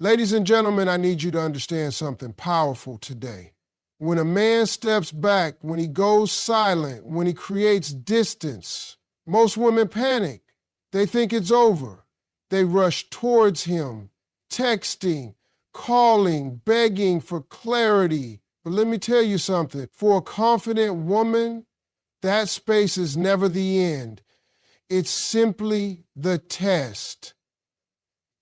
Ladies and gentlemen, I need you to understand something powerful today. When a man steps back, when he goes silent, when he creates distance, most women panic. They think it's over. They rush towards him, texting, calling, begging for clarity. But let me tell you something. For a confident woman, that space is never the end. It's simply the test.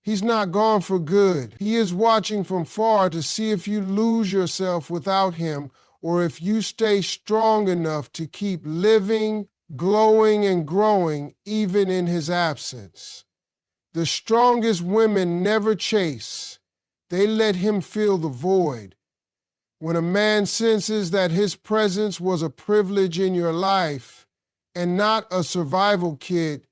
He's not gone for good. He is watching from far to see if you lose yourself without him or if you stay strong enough to keep living, glowing, and growing even in his absence. The strongest women never chase. They let him fill the void. When a man senses that his presence was a privilege in your life and not a survival kit,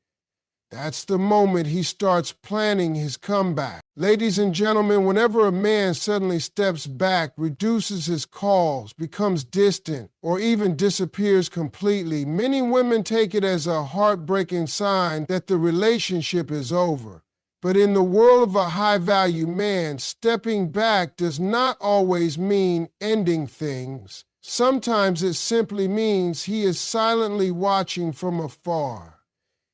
that's the moment he starts planning his comeback. Ladies and gentlemen, whenever a man suddenly steps back, reduces his calls, becomes distant, or even disappears completely, many women take it as a heartbreaking sign that the relationship is over. But in the world of a high-value man, stepping back does not always mean ending things. Sometimes it simply means he is silently watching from afar.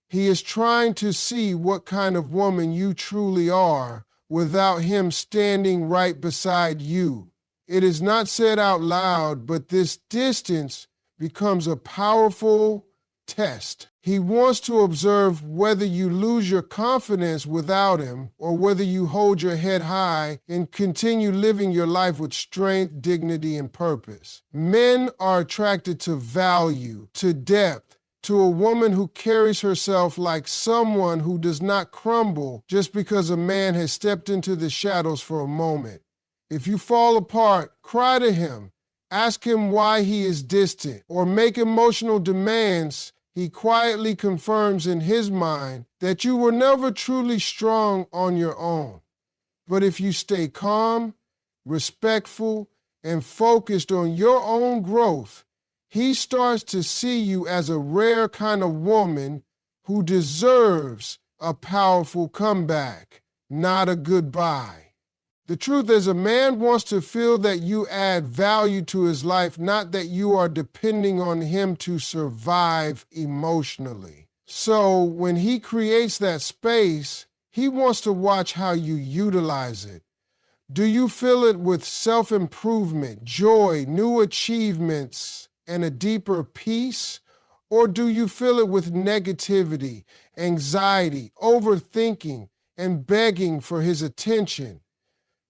He is trying to see what kind of woman you truly are without him standing right beside you. It is not said out loud, but this distance becomes a powerful test. He wants to observe whether you lose your confidence without him or whether you hold your head high and continue living your life with strength, dignity, and purpose. Men are attracted to value, to depth, to a woman who carries herself like someone who does not crumble just because a man has stepped into the shadows for a moment. If you fall apart, cry to him, ask him why he is distant, or make emotional demands. He quietly confirms in his mind that you were never truly strong on your own. But if you stay calm, respectful, and focused on your own growth, he starts to see you as a rare kind of woman who deserves a powerful comeback, not a goodbye. The truth is, a man wants to feel that you add value to his life, not that you are depending on him to survive emotionally. So when he creates that space, he wants to watch how you utilize it. Do you fill it with self-improvement, joy, new achievements, and a deeper peace? Or do you fill it with negativity, anxiety, overthinking, and begging for his attention?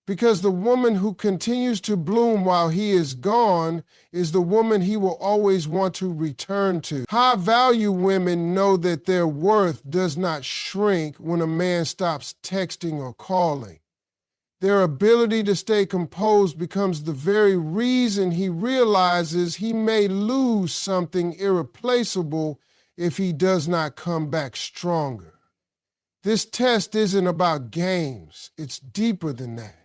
Because the woman who continues to bloom while he is gone is the woman he will always want to return to. High-value women know that their worth does not shrink when a man stops texting or calling. Their ability to stay composed becomes the very reason he realizes he may lose something irreplaceable if he does not come back stronger. This test isn't about games. It's deeper than that.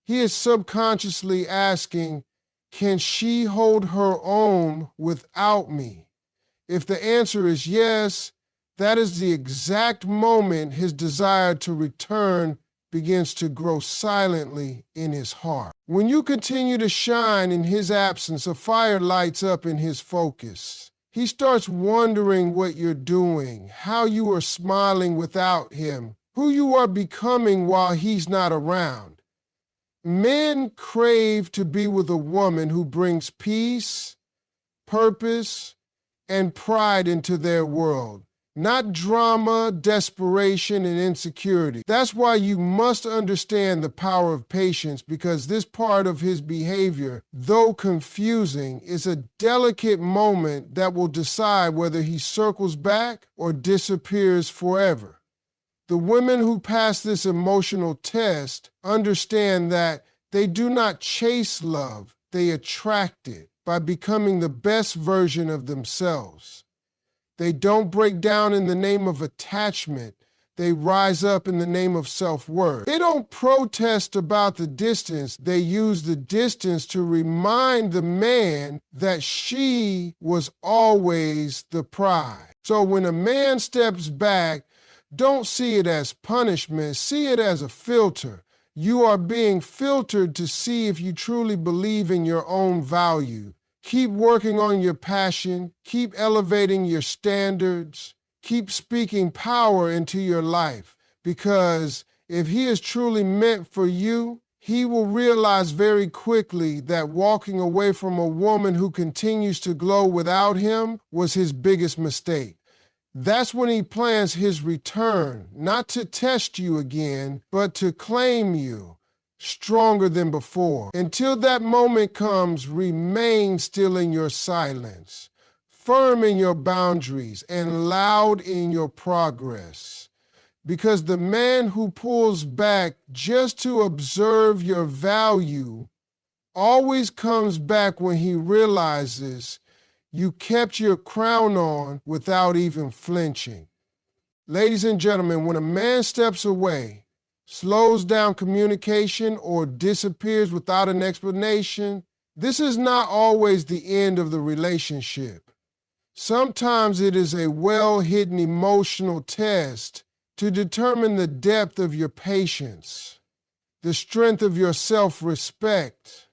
He is subconsciously asking, can she hold her own without me? If the answer is yes, that is the exact moment his desire to return begins to grow silently in his heart. When you continue to shine in his absence, a fire lights up in his focus. He starts wondering what you're doing, how you are smiling without him, who you are becoming while he's not around. Men crave to be with a woman who brings peace, purpose, and pride into their world. Not drama, desperation, and insecurity. That's why you must understand the power of patience, because this part of his behavior, though confusing, is a delicate moment that will decide whether he circles back or disappears forever. The women who pass this emotional test understand that they do not chase love, they attract it by becoming the best version of themselves. They don't break down in the name of attachment. They rise up in the name of self-worth. They don't protest about the distance. They use the distance to remind the man that she was always the prize. So when a man steps back, don't see it as punishment. See it as a filter. You are being filtered to see if you truly believe in your own value. Keep working on your passion. Keep elevating your standards. Keep speaking power into your life, because if he is truly meant for you, he will realize very quickly that walking away from a woman who continues to glow without him was his biggest mistake. That's when he plans his return, not to test you again, but to claim you stronger than before. Until that moment comes, remain still in your silence, firm in your boundaries, and loud in your progress. Because the man who pulls back just to observe your value always comes back when he realizes you kept your crown on without even flinching. Ladies and gentlemen, when a man steps away, slows down communication, or disappears without an explanation, this is not always the end of the relationship. Sometimes it is a well-hidden emotional test to determine the depth of your patience, the strength of your self-respect,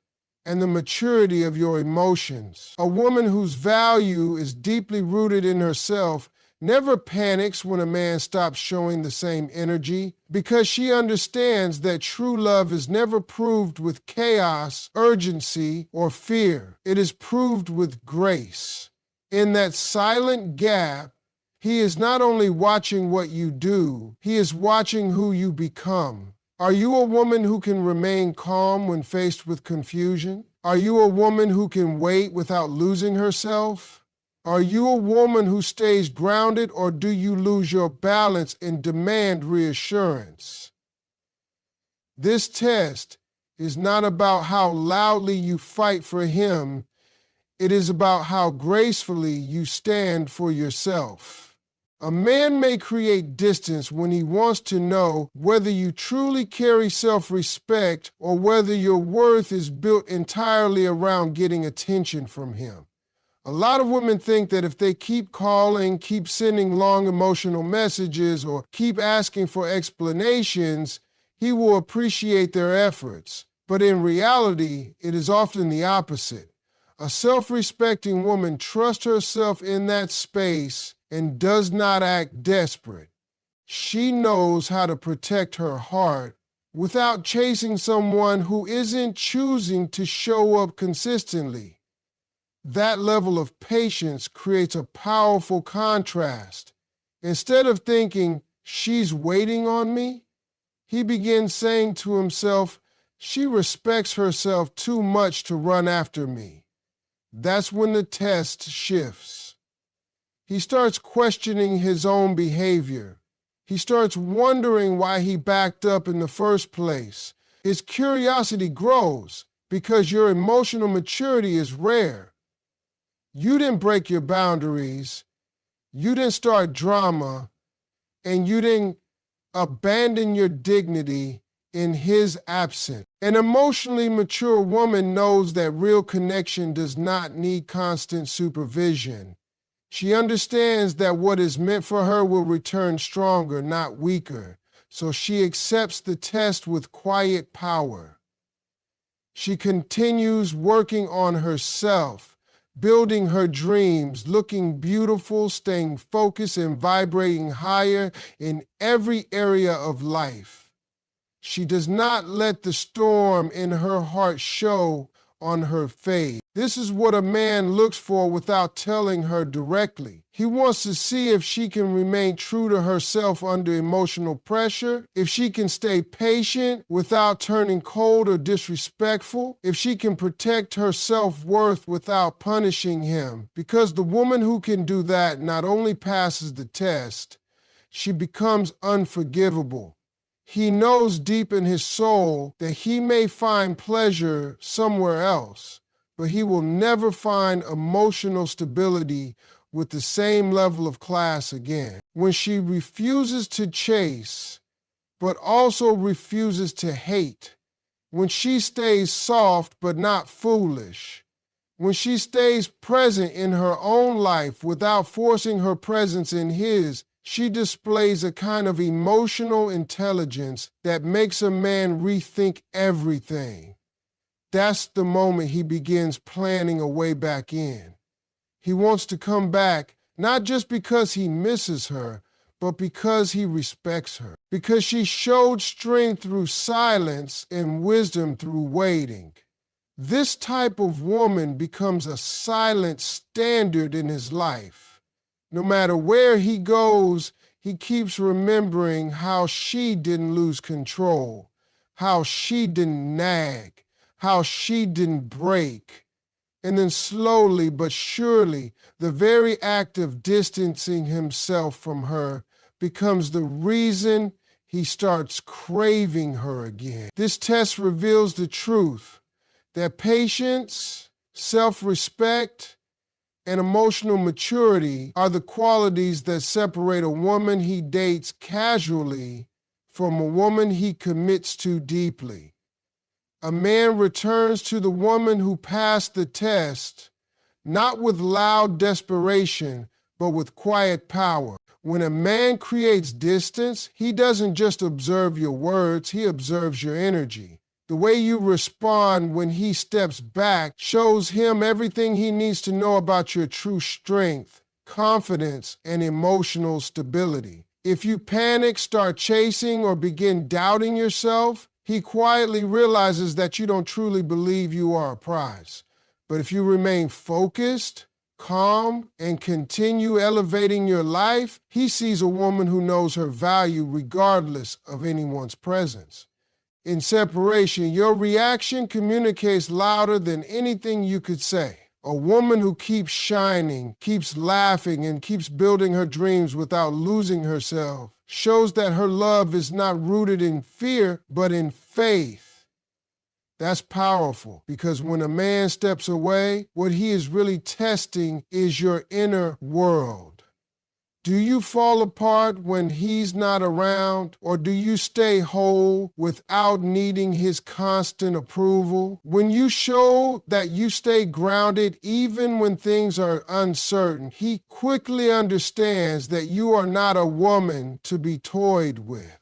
and the maturity of your emotions. A woman whose value is deeply rooted in herself never panics when a man stops showing the same energy, because she understands that true love is never proved with chaos, urgency, or fear. It is proved with grace. In that silent gap, he is not only watching what you do, he is watching who you become. Are you a woman who can remain calm when faced with confusion? Are you a woman who can wait without losing herself? Are you a woman who stays grounded, or do you lose your balance and demand reassurance? This test is not about how loudly you fight for him. It is about how gracefully you stand for yourself. A man may create distance when he wants to know whether you truly carry self-respect or whether your worth is built entirely around getting attention from him. A lot of women think that if they keep calling, keep sending long emotional messages, or keep asking for explanations, he will appreciate their efforts. But in reality, it is often the opposite. A self-respecting woman trusts herself in that space and does not act desperate. She knows how to protect her heart without chasing someone who isn't choosing to show up consistently. That level of patience creates a powerful contrast. Instead of thinking, she's waiting on me, he begins saying to himself, she respects herself too much to run after me. That's when the test shifts. He starts questioning his own behavior. He starts wondering why he backed up in the first place. His curiosity grows because your emotional maturity is rare. You didn't break your boundaries, you didn't start drama, and you didn't abandon your dignity in his absence. An emotionally mature woman knows that real connection does not need constant supervision. She understands that what is meant for her will return stronger, not weaker, so she accepts the test with quiet power. She continues working on herself, building her dreams, looking beautiful, staying focused, and vibrating higher in every area of life. She does not let the storm in her heart show on her face. This is what a man looks for without telling her directly. He wants to see if she can remain true to herself under emotional pressure, if she can stay patient without turning cold or disrespectful, if she can protect her self-worth without punishing him. Because the woman who can do that not only passes the test, she becomes unforgivable. He knows deep in his soul that he may find pleasure somewhere else, but he will never find emotional stability with the same level of class again. When she refuses to chase, but also refuses to hate, when she stays soft but not foolish, when she stays present in her own life without forcing her presence in his, She displays a kind of emotional intelligence that makes a man rethink everything. That's the moment he begins planning a way back in. He wants to come back, not just because he misses her, but because he respects her. Because she showed strength through silence and wisdom through waiting. This type of woman becomes a silent standard in his life. No matter where he goes, he keeps remembering how she didn't lose control, how she didn't nag, how she didn't break. And then slowly but surely, the very act of distancing himself from her becomes the reason he starts craving her again. This test reveals the truth that patience, self-respect, and emotional maturity are the qualities that separate a woman he dates casually from a woman he commits to deeply. A man returns to the woman who passed the test, not with loud desperation, but with quiet power. When a man creates distance, he doesn't just observe your words, he observes your energy. The way you respond when he steps back shows him everything he needs to know about your true strength, confidence, and emotional stability. If you panic, start chasing, or begin doubting yourself, he quietly realizes that you don't truly believe you are a prize. But if you remain focused, calm, and continue elevating your life, he sees a woman who knows her value regardless of anyone's presence. In separation, your reaction communicates louder than anything you could say. A woman who keeps shining, keeps laughing, and keeps building her dreams without losing herself shows that her love is not rooted in fear, but in faith. That's powerful, because when a man steps away, what he is really testing is your inner world. Do you fall apart when he's not around, or do you stay whole without needing his constant approval? When you show that you stay grounded even when things are uncertain, he quickly understands that you are not a woman to be toyed with.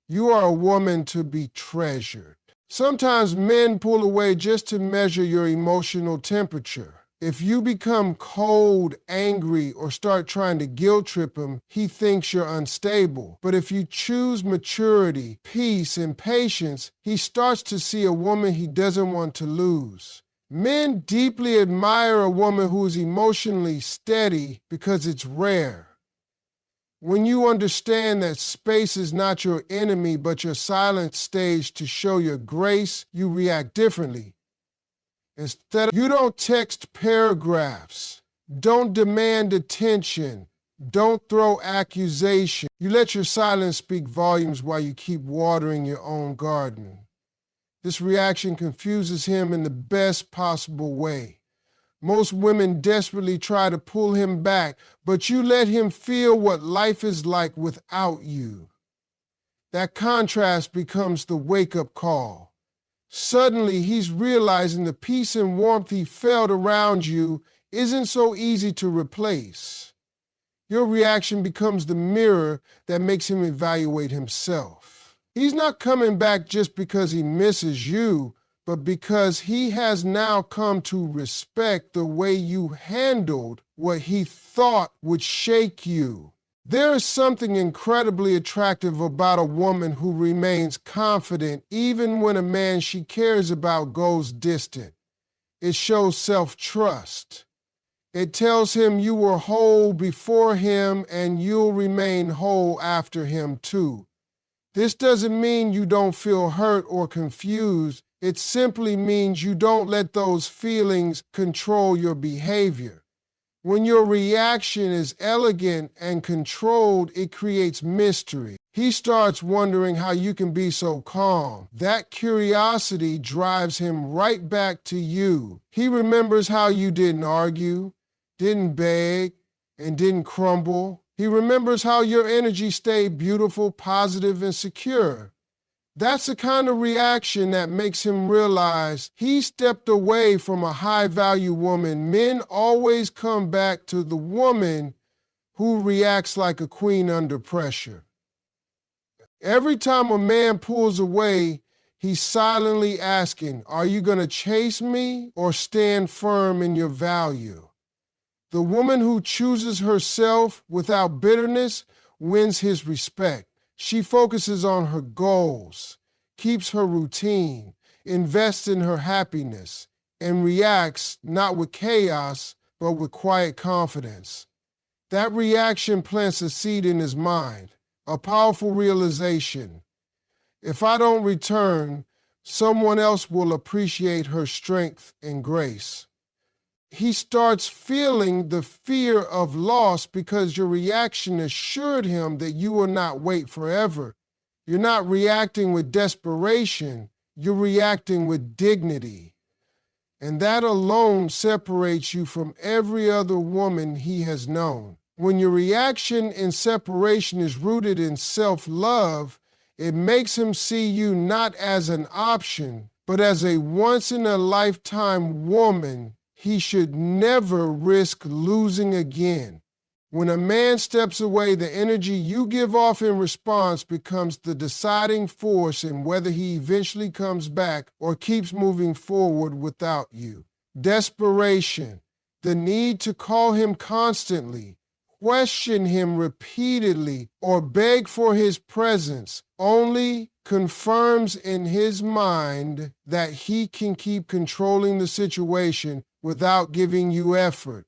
You are a woman to be treasured. Sometimes men pull away just to measure your emotional temperature. If you become cold, angry, or start trying to guilt trip him, he thinks you're unstable. But if you choose maturity, peace, and patience, he starts to see a woman he doesn't want to lose. Men deeply admire a woman who is emotionally steady because it's rare. When you understand that space is not your enemy but your silent stage to show your grace, you react differently. Instead, you don't text paragraphs, don't demand attention, don't throw accusation. You let your silence speak volumes while you keep watering your own garden. This reaction confuses him in the best possible way. Most women desperately try to pull him back, but you let him feel what life is like without you. That contrast becomes the wake-up call. Suddenly, he's realizing the peace and warmth he felt around you isn't so easy to replace. Your reaction becomes the mirror that makes him evaluate himself. He's not coming back just because he misses you, but because he has now come to respect the way you handled what he thought would shake you. There is something incredibly attractive about a woman who remains confident even when a man she cares about goes distant. It shows self-trust. It tells him you were whole before him and you'll remain whole after him too. This doesn't mean you don't feel hurt or confused. It simply means you don't let those feelings control your behavior. When your reaction is elegant and controlled, it creates mystery. He starts wondering how you can be so calm. That curiosity drives him right back to you. He remembers how you didn't argue, didn't beg, and didn't crumble. He remembers how your energy stayed beautiful, positive, and secure. That's the kind of reaction that makes him realize he stepped away from a high-value woman. Men always come back to the woman who reacts like a queen under pressure. Every time a man pulls away, he's silently asking, are you going to chase me or stand firm in your value? The woman who chooses herself without bitterness wins his respect. She focuses on her goals, keeps her routine, invests in her happiness, and reacts not with chaos, but with quiet confidence. That reaction plants a seed in his mind, a powerful realization. If I don't return, someone else will appreciate her strength and grace. He starts feeling the fear of loss because your reaction assured him that you will not wait forever. You're not reacting with desperation, you're reacting with dignity. And that alone separates you from every other woman he has known. When your reaction in separation is rooted in self-love, it makes him see you not as an option, but as a once-in-a-lifetime woman he should never risk losing again. When a man steps away, the energy you give off in response becomes the deciding force in whether he eventually comes back or keeps moving forward without you. Desperation, the need to call him constantly, question him repeatedly, or beg for his presence only confirms in his mind that he can keep controlling the situation without giving you effort.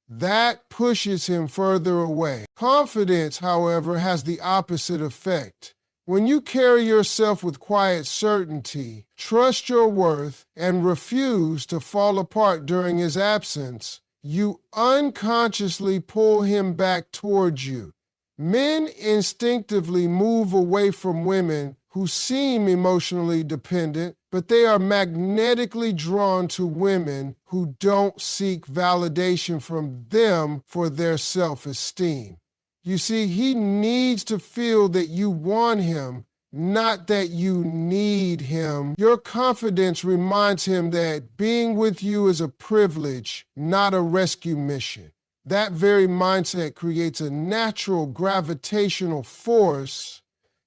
That pushes him further away. Confidence, however, has the opposite effect. When you carry yourself with quiet certainty, trust your worth, and refuse to fall apart during his absence, you unconsciously pull him back towards you. Men instinctively move away from women who seem emotionally dependent, but they are magnetically drawn to women who don't seek validation from them for their self-esteem. You see, he needs to feel that you want him, not that you need him. Your confidence reminds him that being with you is a privilege, not a rescue mission. That very mindset creates a natural gravitational force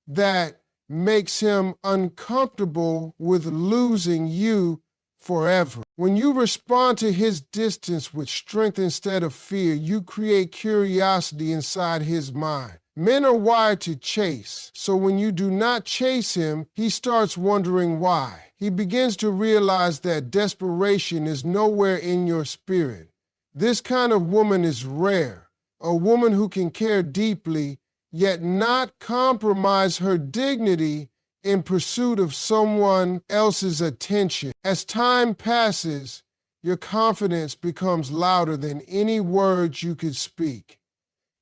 that makes him uncomfortable with losing you forever. When you respond to his distance with strength instead of fear, you create curiosity inside his mind. Men are wired to chase, so when you do not chase him, he starts wondering why. He begins to realize that desperation is nowhere in your spirit. This kind of woman is rare, a woman who can care deeply yet not compromise her dignity in pursuit of someone else's attention. As time passes, your confidence becomes louder than any words you could speak.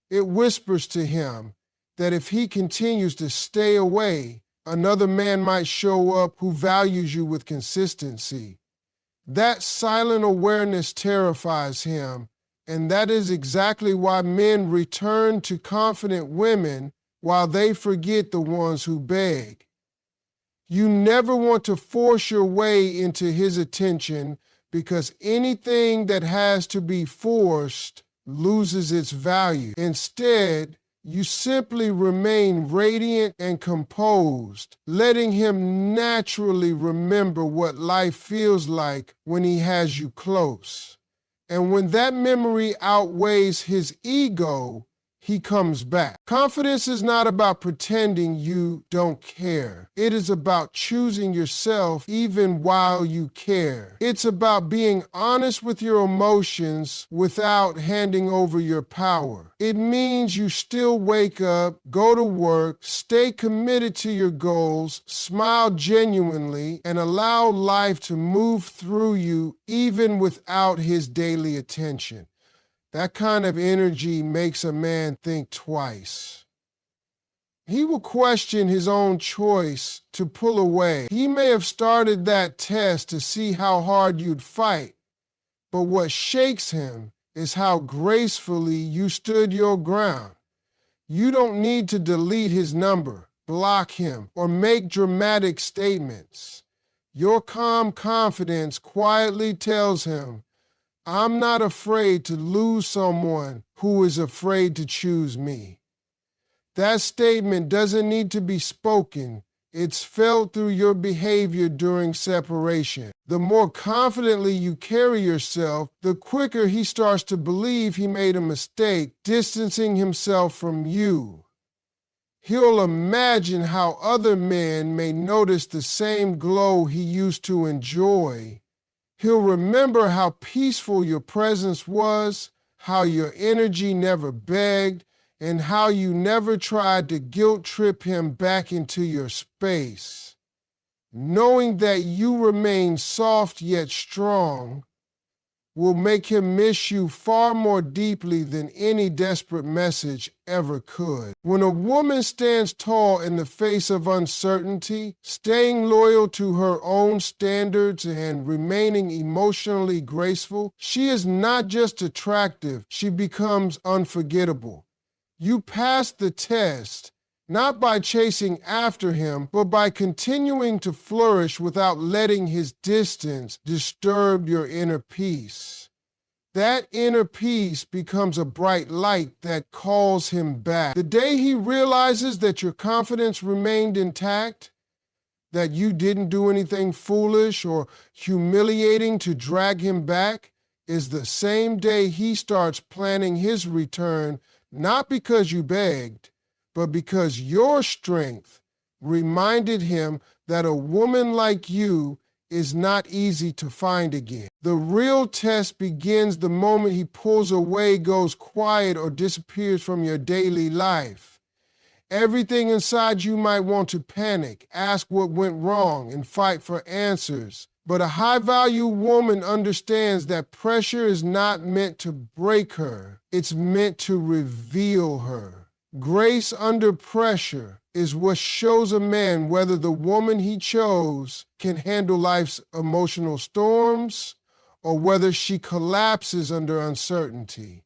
It whispers to him that if he continues to stay away, another man might show up who values you with consistency. That silent awareness terrifies him, and that is exactly why men return to confident women while they forget the ones who beg. You never want to force your way into his attention because anything that has to be forced loses its value. Instead, you simply remain radiant and composed, letting him naturally remember what life feels like when he has you close. And when that memory outweighs his ego, he comes back. Confidence is not about pretending you don't care. It is about choosing yourself even while you care. It's about being honest with your emotions without handing over your power. It means you still wake up, go to work, stay committed to your goals, smile genuinely, and allow life to move through you even without his daily attention. That kind of energy makes a man think twice. He will question his own choice to pull away. He may have started that test to see how hard you'd fight, but what shakes him is how gracefully you stood your ground. You don't need to delete his number, block him, or make dramatic statements. Your calm confidence quietly tells him, I'm not afraid to lose someone who is afraid to choose me. That statement doesn't need to be spoken. It's felt through your behavior during separation. The more confidently you carry yourself, the quicker he starts to believe he made a mistake, distancing himself from you. He'll imagine how other men may notice the same glow he used to enjoy. He'll remember how peaceful your presence was, how your energy never begged, and how you never tried to guilt trip him back into your space. Knowing that you remain soft yet strong will make him miss you far more deeply than any desperate message ever could. When a woman stands tall in the face of uncertainty, staying loyal to her own standards and remaining emotionally graceful, she is not just attractive, she becomes unforgettable. You pass the test, not by chasing after him, but by continuing to flourish without letting his distance disturb your inner peace. That inner peace becomes a bright light that calls him back. The day he realizes that your confidence remained intact, that you didn't do anything foolish or humiliating to drag him back, is the same day he starts planning his return, not because you begged, but because your strength reminded him that a woman like you is not easy to find again. The real test begins the moment he pulls away, goes quiet, or disappears from your daily life. Everything inside you might want to panic, ask what went wrong, and fight for answers. But a high-value woman understands that pressure is not meant to break her. It's meant to reveal her. Grace under pressure is what shows a man whether the woman he chose can handle life's emotional storms or whether she collapses under uncertainty.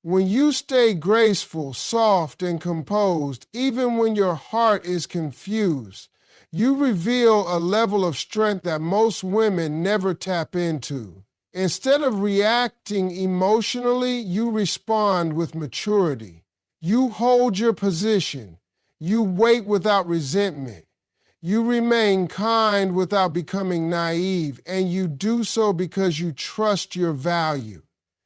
When you stay graceful, soft, and composed, even when your heart is confused, you reveal a level of strength that most women never tap into. Instead of reacting emotionally, you respond with maturity. You hold your position. You wait without resentment. You remain kind without becoming naive, and you do so because you trust your value.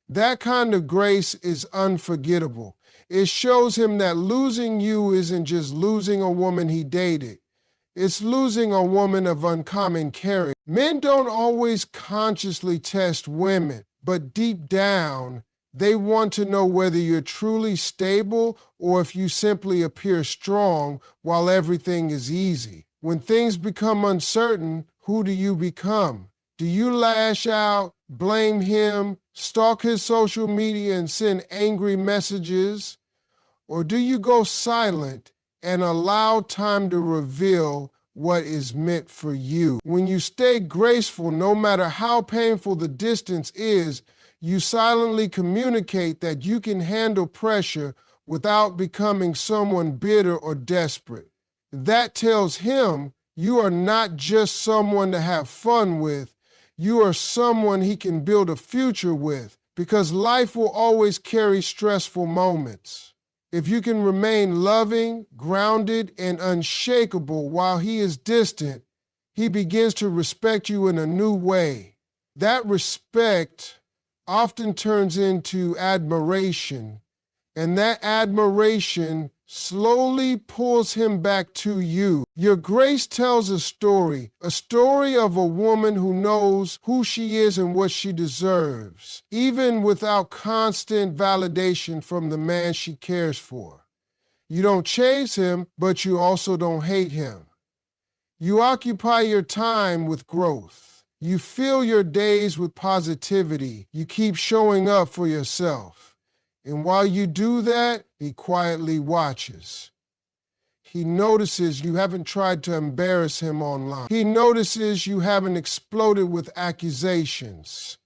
That kind of grace is unforgettable. It shows him that losing you isn't just losing a woman he dated. It's losing a woman of uncommon character. Men don't always consciously test women, but deep down, they want to know whether you're truly stable or if you simply appear strong while everything is easy. When things become uncertain, who do you become? Do you lash out, blame him, stalk his social media and send angry messages? Or do you go silent and allow time to reveal what is meant for you? When you stay graceful, no matter how painful the distance is, you silently communicate that you can handle pressure without becoming someone bitter or desperate. That tells him you are not just someone to have fun with, you are someone he can build a future with, because life will always carry stressful moments. If you can remain loving, grounded, and unshakable while he is distant, he begins to respect you in a new way. That respect often turns into admiration, and that admiration slowly pulls him back to you. Your grace tells a story of a woman who knows who she is and what she deserves, even without constant validation from the man she cares for. You don't chase him, but you also don't hate him. You occupy your time with growth. You fill your days with positivity. You keep showing up for yourself. And while you do that, he quietly watches. He notices you haven't tried to embarrass him online. He notices you haven't exploded with accusations.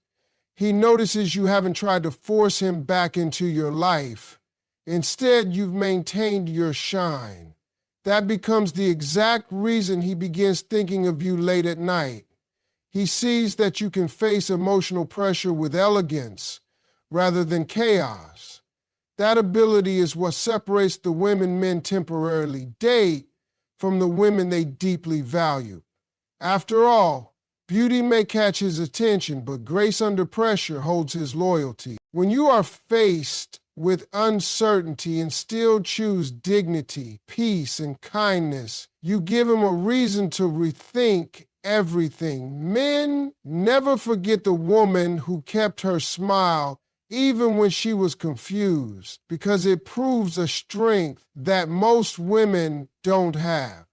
He notices you haven't tried to force him back into your life. Instead, you've maintained your shine. That becomes the exact reason he begins thinking of you late at night. He sees that you can face emotional pressure with elegance rather than chaos. That ability is what separates the women men temporarily date from the women they deeply value. After all, beauty may catch his attention, but grace under pressure holds his loyalty. When you are faced with uncertainty and still choose dignity, peace, and kindness, you give him a reason to rethink everything. Men never forget the woman who kept her smile even when she was confused, because it proves a strength that most women don't have.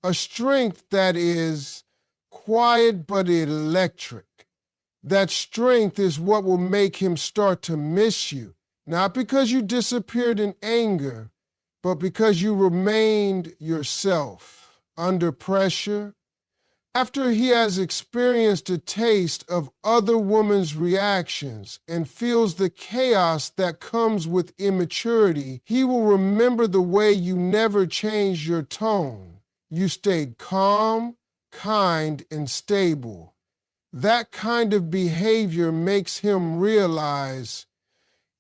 A strength that is quiet but electric. That strength is what will make him start to miss you, not because you disappeared in anger, but because you remained yourself under pressure. After he has experienced a taste of other women's reactions and feels the chaos that comes with immaturity, he will remember the way you never changed your tone. You stayed calm, kind, and stable. That kind of behavior makes him realize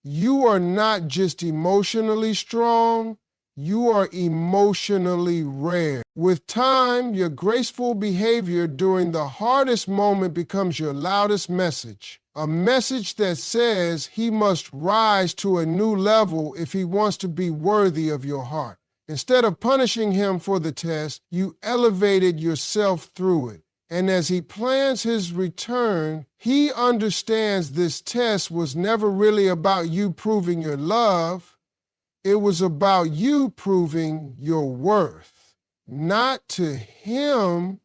you are not just emotionally strong, you are emotionally rare. With time, your graceful behavior during the hardest moment becomes your loudest message. A message that says he must rise to a new level if he wants to be worthy of your heart. Instead of punishing him for the test, you elevated yourself through it. And as he plans his return, he understands this test was never really about you proving your love. It was about you proving your worth, not to him,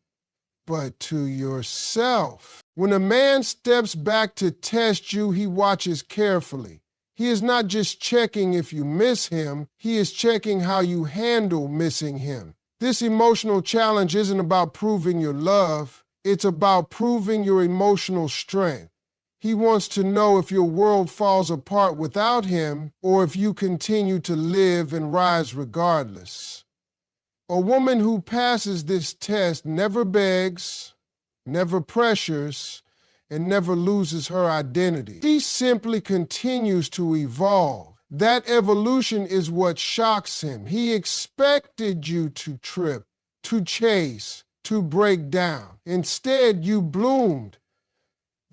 but to yourself. When a man steps back to test you, he watches carefully. He is not just checking if you miss him, he is checking how you handle missing him. This emotional challenge isn't about proving your love, it's about proving your emotional strength. He wants to know if your world falls apart without him or if you continue to live and rise regardless. A woman who passes this test never begs, never pressures, and never loses her identity. She simply continues to evolve. That evolution is what shocks him. He expected you to trip, to chase, to break down. Instead, you bloomed.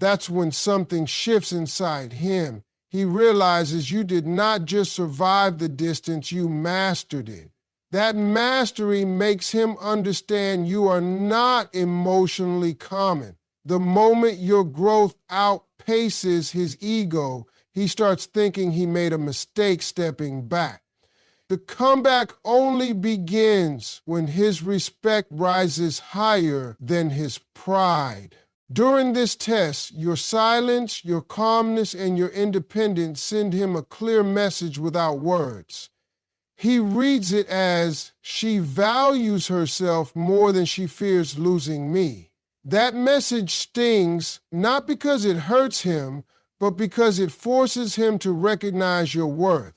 That's when something shifts inside him. He realizes you did not just survive the distance, you mastered it. That mastery makes him understand you are not emotionally common. The moment your growth outpaces his ego, he starts thinking he made a mistake stepping back. The comeback only begins when his respect rises higher than his pride. During this test, your silence, your calmness, and your independence send him a clear message without words. He reads it as, she values herself more than she fears losing me. That message stings not because it hurts him, but because it forces him to recognize your worth.